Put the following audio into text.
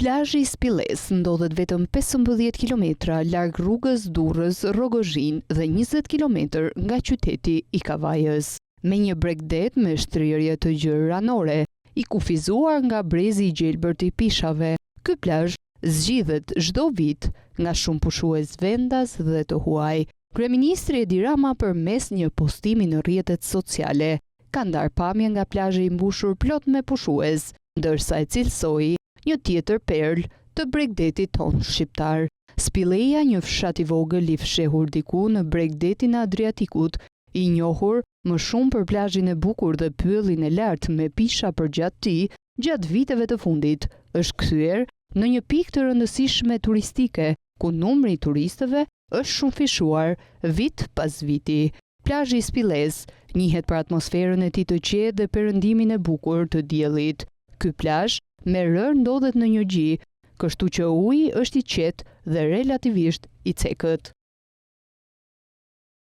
Plazhi i Spillez ndodhet vetëm 15 kilometra larg rrugës Durrës-Rogozhin dhe 20 kilometër nga qyteti i Kavajës. Me një bregdet me shtrirje të gjërë ranore, i kufizuar nga brezi i gjelbërt i pishave, ky plazh zgjidhet çdo vit nga shumë pushues vendas dhe të huaj. Kryeministri Edi Rama përmes një postimi në rrjetet sociale ka ndarë pamje nga plazhi i mbushur plot me pushues, ndërsa e cilësoi një tjetër perl të bregdetit ton shqiptar. Spilleja, një fshat i vogël i fshehur diku në bregdetin e Adriatikut, i njohur më shumë për plazhin e bukur dhe pyllin e lartë me pisha përgjatë tij gjatë viteve të fundit, është kthyer në një pikë të rëndësishme turistike, ku numri i turistëve është shumë fishuar vit pas viti. Plazhi i Spillez njihet për atmosferën e tij të qetë dhe perëndimin e bukur të diellit. Ky plazh me rër ndodhet në një gji, kështu që uji është i qetë dhe relativisht i cekët.